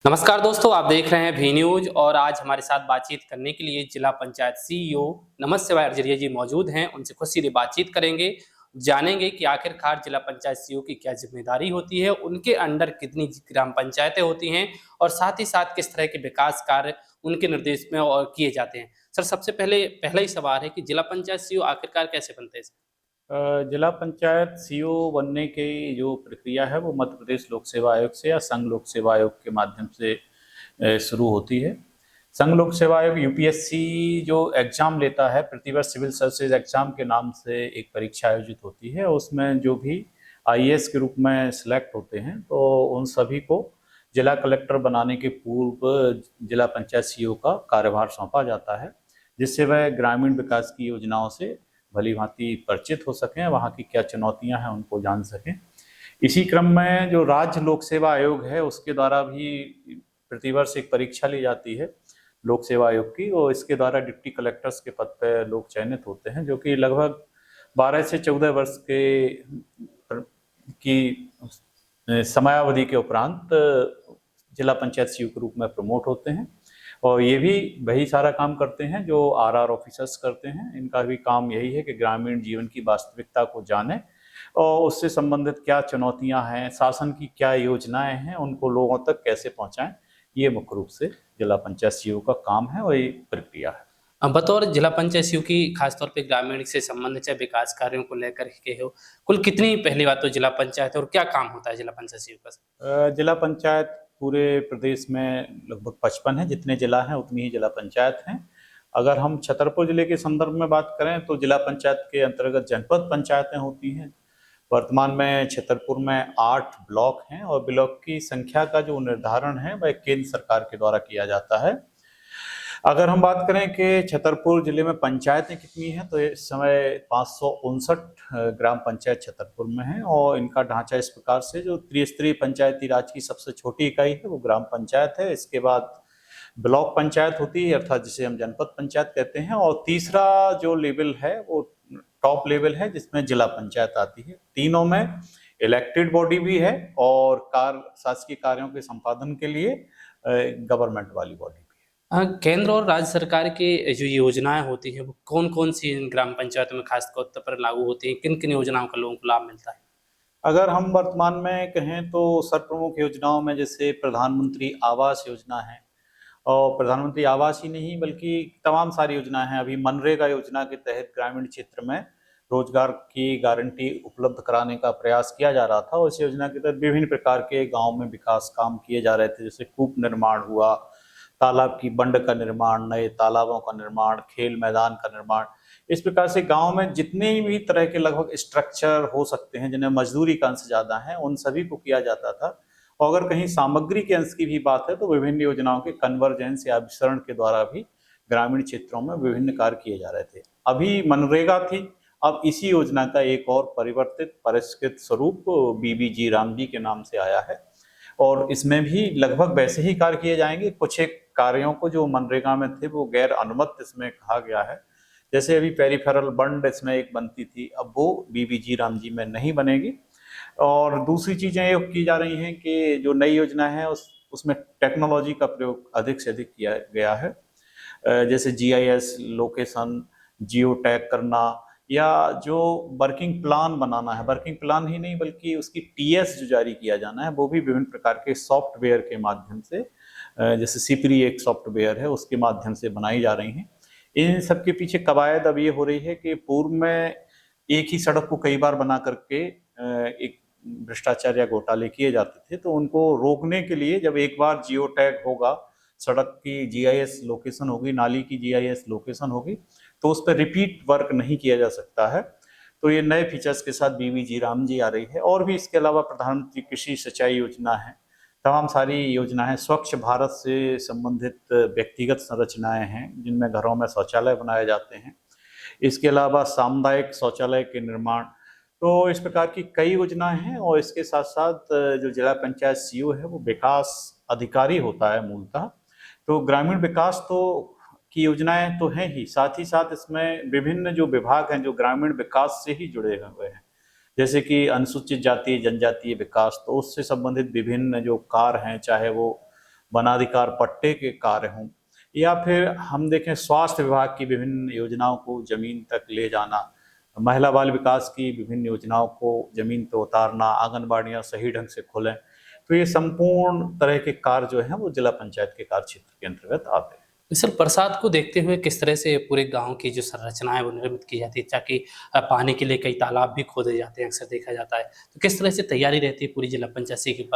नमस्कार दोस्तों, आप देख रहे हैं भी न्यूज और आज हमारे साथ बातचीत करने के लिए जिला पंचायत सीईओ नमः शिवाय अर्जरिया जी मौजूद हैं। उनसे खुद सीधे बातचीत करेंगे, जानेंगे कि आखिरकार जिला पंचायत सीईओ की क्या जिम्मेदारी होती है, उनके अंडर कितनी ग्राम पंचायतें होती हैं और साथ ही साथ किस तरह के विकास कार्य उनके निर्देश में और किए जाते हैं। सर, सबसे पहले पहला ही सवाल है कि जिला पंचायत सीईओ आखिरकार कैसे बनते हैं? जिला पंचायत सीईओ बनने की जो प्रक्रिया है वो मध्य प्रदेश लोक सेवा आयोग से या संघ लोक सेवा आयोग के माध्यम से शुरू होती है। संघ लोक सेवा आयोग यूपीएससी जो एग्जाम लेता है, प्रतिवर्ष सिविल सर्विसेज एग्जाम के नाम से एक परीक्षा आयोजित होती है। उसमें जो भी आईएएस के रूप में सिलेक्ट होते हैं तो उन सभी को जिला कलेक्टर बनाने के पूर्व जिला पंचायत सीईओ का कार्यभार सौंपा जाता है, जिससे वह ग्रामीण विकास की योजनाओं से भली भांति परिचित हो सकें, वहाँ की क्या चुनौतियां हैं उनको जान सकें। इसी क्रम में जो राज्य लोक सेवा आयोग है उसके द्वारा भी प्रतिवर्ष एक परीक्षा ली जाती है लोक सेवा आयोग की, और इसके द्वारा डिप्टी कलेक्टर्स के पद पर लोग चयनित होते हैं, जो कि लगभग 12 से 14 वर्ष की समयावधि के उपरांत जिला पंचायत सीईओ के रूप में प्रमोट होते हैं। और ये भी वही सारा काम करते हैं जो आरआर ऑफिसर्स करते हैं। इनका भी काम यही है कि ग्रामीण जीवन की वास्तविकता को जाने और उससे संबंधित क्या चुनौतियां हैं, शासन की क्या योजनाएं हैं, उनको लोगों तक कैसे पहुंचाएं। ये मुख्य रूप से जिला पंचायत सीईओ का काम है और ये प्रक्रिया है। बतौर जिला पंचायत सीईओ की खासतौर पे ग्रामीण से संबंधित चाहे विकास कार्यों को लेकर के हो, कुल कितनी पहली बात तो जिला पंचायत है और क्या काम होता है जिला पंचायत सीईओ का? जिला पंचायत पूरे प्रदेश में लगभग 55 है, जितने जिला हैं उतनी ही जिला पंचायत हैं। अगर हम छतरपुर जिले के संदर्भ में बात करें तो जिला पंचायत के अंतर्गत जनपद पंचायतें होती हैं। वर्तमान में छतरपुर में 8 ब्लॉक हैं और ब्लॉक की संख्या का जो निर्धारण है वह केंद्र सरकार के द्वारा किया जाता है। अगर हम बात करें कि छतरपुर जिले में पंचायतें कितनी हैं तो इस समय 559 ग्राम पंचायत छतरपुर में है, और इनका ढांचा इस प्रकार से जो त्रिस्तरीय पंचायती राज की सबसे छोटी इकाई है वो ग्राम पंचायत है। इसके बाद ब्लॉक पंचायत होती है, अर्थात जिसे हम जनपद पंचायत कहते हैं, और तीसरा जो लेवल है वो टॉप लेवल है जिसमें जिला पंचायत आती है। तीनों में इलेक्टेड बॉडी भी है और शासकीय कार्यों के संपादन के लिए गवर्नमेंट वाली बॉडी। केंद्र और राज्य सरकार की जो योजनाएं होती हैं वो कौन-कौन सी इन ग्राम पंचायतों में खास तौर पर लागू होती हैं? किन-किन योजनाओं का लोगों को लाभ मिलता है? अगर हम वर्तमान में कहें तो सर्वप्रमुख योजनाओं में जैसे प्रधानमंत्री आवास योजना है, और प्रधानमंत्री आवास ही नहीं बल्कि तमाम सारी योजनाएं हैं। अभी मनरेगा योजना के तहत ग्रामीण क्षेत्र में रोजगार की गारंटी उपलब्ध कराने का प्रयास किया जा रहा था, और इस योजना के तहत विभिन्न प्रकार के गांव में विकास काम किए जा रहे थे, जैसे कूप निर्माण हुआ, तालाब की बंड का निर्माण, नए तालाबों का निर्माण, खेल मैदान का निर्माण। इस प्रकार से गांव में जितने भी तरह के लगभग स्ट्रक्चर हो सकते हैं जिन्हें मजदूरी का अंश ज्यादा है, उन सभी को किया जाता था। और अगर कहीं सामग्री के अंश की भी बात है तो विभिन्न योजनाओं के कन्वर्जेंस या अभिसरण के द्वारा भी ग्रामीण क्षेत्रों में विभिन्न कार्य किए जा रहे थे। अभी मनरेगा थी, अब इसी योजना का एक और परिवर्तित परिष्कृत स्वरूप बीबीजी रामजी के नाम से आया है, और इसमें भी लगभग वैसे ही कार्य किए जाएंगे। कुछ एक कार्यों को जो मनरेगा में थे वो गैर अनुमत इसमें कहा गया है, जैसे अभी पेरिफेरल बंड इसमें एक बनती थी, अब वो बीबीजी रामजी में नहीं बनेगी। और दूसरी चीजें ये की जा रही हैं कि जो नई योजना है उसमें टेक्नोलॉजी का प्रयोग अधिक से अधिक किया गया है, जैसे जीआईएस लोकेशन, जियो टैग करना, या जो वर्किंग प्लान बनाना है, वर्किंग प्लान ही नहीं बल्कि उसकी टीएस जो जारी किया जाना है वो भी विभिन्न प्रकार के सॉफ्टवेयर के माध्यम से, जैसे सिपरी एक सॉफ्टवेयर है उसके माध्यम से बनाई जा रही हैं। इन सब के पीछे कवायद अब ये हो रही है कि पूर्व में एक ही सड़क को कई बार बना करके एक भ्रष्टाचार या घोटाले किए जाते थे, तो उनको रोकने के लिए जब एक बार जियो टैग होगा, सड़क की जीआईएस लोकेशन होगी, नाली की जीआईएस लोकेशन होगी, तो उस पर रिपीट वर्क नहीं किया जा सकता है। तो ये नए फीचर्स के साथ बीबीजी रामजी आ रही है। और भी इसके अलावा प्रधानमंत्री कृषि सिंचाई योजना है, तमाम सारी योजनाएं, स्वच्छ भारत से संबंधित व्यक्तिगत संरचनाएं हैं जिनमें घरों में शौचालय बनाए जाते हैं। इसके अलावा सामुदायिक शौचालय के निर्माण, तो इस प्रकार की कई योजनाएं हैं। और इसके साथ साथ जो जिला पंचायत सीईओ है वो विकास अधिकारी होता है मूलतः। तो ग्रामीण विकास तो की योजनाएं तो हैं ही, साथ साथ इसमें विभिन्न जो विभाग हैं जो ग्रामीण विकास से ही जुड़े हुए हैं, जैसे कि अनुसूचित जाति जनजातीय विकास, तो उससे संबंधित विभिन्न जो कार्य हैं, चाहे वो वनाधिकार पट्टे के कार्य हों, या फिर हम देखें स्वास्थ्य विभाग की विभिन्न योजनाओं को जमीन तक ले जाना, महिला बाल विकास की विभिन्न योजनाओं को जमीन पर उतारना, आंगनबाड़ियाँ सही ढंग से खोलें, तो ये संपूर्ण तरह के कार्य जो हैं वो जिला पंचायत के कार्य क्षेत्र के अंतर्गत आते हैं। सर, बरसात को देखते हुए किस तरह से पूरे गाँव की जो संरचना है वो निर्मित की जाती है, ताकि पानी के लिए कई तालाब भी खोदे जाते हैं, अक्सर देखा जाता है। तो किस तरह से तैयारी रहती है पूरी जिला पंचायत से कि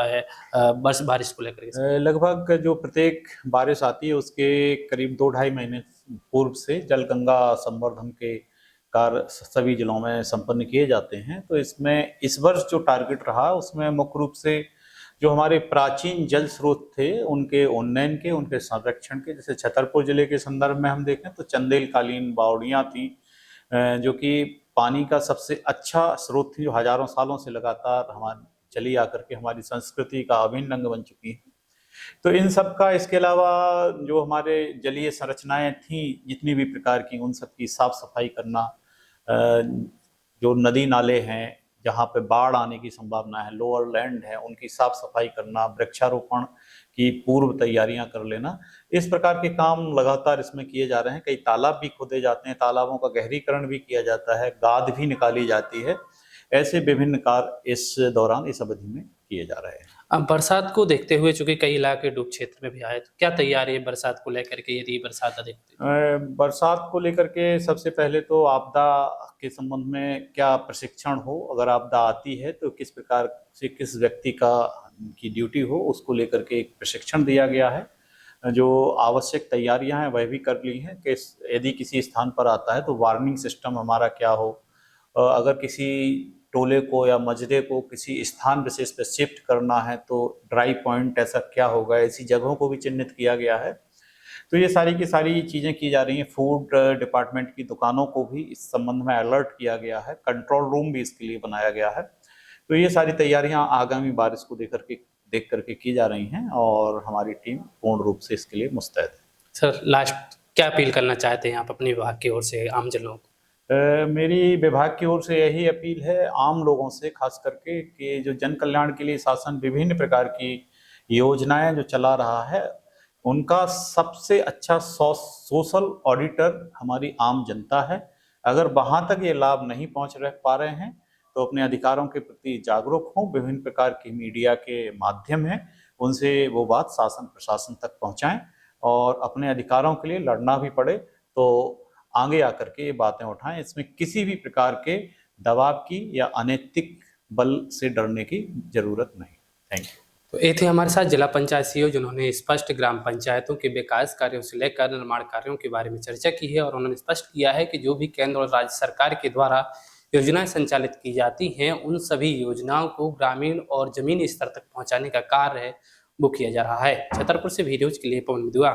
बस बारिश को लेकर के? लगभग जो प्रत्येक बारिश आती है उसके करीब 2 ढाई महीने पूर्व से जलगंगा संवर्धन के कार्य सभी जिलों में संपन्न किए जाते हैं। तो इसमें इस वर्ष जो टारगेट रहा उसमें मुख्य रूप से जो हमारे प्राचीन जल स्रोत थे उनके उन्नयन के, उनके संरक्षण के, जैसे छतरपुर जिले के संदर्भ में हम देखें तो चंदेलकालीन बावड़ियाँ थी, जो कि पानी का सबसे अच्छा स्रोत थी, जो हजारों सालों से लगातार हमारी चली आकर के हमारी संस्कृति का अभिन्न अंग बन चुकी है। तो इन सब का, इसके अलावा जो हमारे जलीय संरचनाएं थीं जितनी भी प्रकार की, उन सब की साफ सफाई करना, जो नदी नाले हैं जहाँ पे बाढ़ आने की संभावना है, लोअर लैंड है, उनकी साफ सफाई करना, वृक्षारोपण की पूर्व तैयारियां कर लेना, इस प्रकार के काम लगातार इसमें किए जा रहे हैं। कई तालाब भी खोदे जाते हैं, तालाबों का गहरीकरण भी किया जाता है, गाद भी निकाली जाती है। ऐसे विभिन्न कार्य इस दौरान, इस अवधि में किए जा रहे हैं। अब बरसात को देखते हुए चूंकि कई इलाके डूब क्षेत्र में भी आए, तो क्या तैयारी है बरसात को लेकर के यदि बरसात अधिक होती है? बरसात को लेकर के सबसे पहले तो आपदा के संबंध में क्या प्रशिक्षण हो, अगर आपदा आती है तो किस प्रकार से किस व्यक्ति की ड्यूटी हो, उसको लेकर के एक प्रशिक्षण दिया गया है। जो आवश्यक तैयारियां हैं वह भी कर ली हैं कि यदि किसी स्थान पर आता है तो वार्निंग सिस्टम हमारा क्या हो, अगर किसी टोले को या मजरे को किसी स्थान विशेष पर शिफ्ट करना है तो ड्राई पॉइंट ऐसा क्या होगा, ऐसी जगहों को भी चिन्हित किया गया है। तो ये सारी की सारी चीज़ें की जा रही हैं। फूड डिपार्टमेंट की दुकानों को भी इस संबंध में अलर्ट किया गया है, कंट्रोल रूम भी इसके लिए बनाया गया है। तो ये सारी तैयारियां आगामी बारिश को देख करके की जा रही हैं और हमारी टीम पूर्ण रूप से इसके लिए मुस्तैद है। सर, लास्ट क्या अपील करना चाहते हैं आप अपने विभाग की ओर से आम जनों को? मेरी विभाग की ओर से यही अपील है आम लोगों से, खास करके कि जो जन कल्याण के लिए शासन विभिन्न प्रकार की योजनाएं जो चला रहा है, उनका सबसे अच्छा सोशल ऑडिटर हमारी आम जनता है। अगर वहां तक ये लाभ नहीं पा रहे हैं तो अपने अधिकारों के प्रति जागरूक हों, विभिन्न प्रकार की मीडिया के माध्यम हैं, उनसे वो बात शासन प्रशासन तक पहुंचाएं और अपने अधिकारों के लिए लड़ना भी पड़े तो आगे आकर के ये बातें उठाएं। इसमें किसी भी प्रकार के दबाव की या अनैतिक बल से डरने की जरूरत नहीं। Thank you. तो ये थे हमारे साथ जिला पंचायत सीईओ, जिन्होंने स्पष्ट ग्राम पंचायतों के विकास कार्यों से लेकर निर्माण कार्यों के बारे में चर्चा की है और उन्होंने स्पष्ट किया है कि जो भी केंद्र और राज्य सरकार के द्वारा योजनाएं संचालित की जाती हैं, उन सभी योजनाओं को ग्रामीण और जमीनी स्तर तक पहुंचाने का कार्य है वो किया जा रहा है। छतरपुर से वी न्यूज के लिए पवन मिदुआ।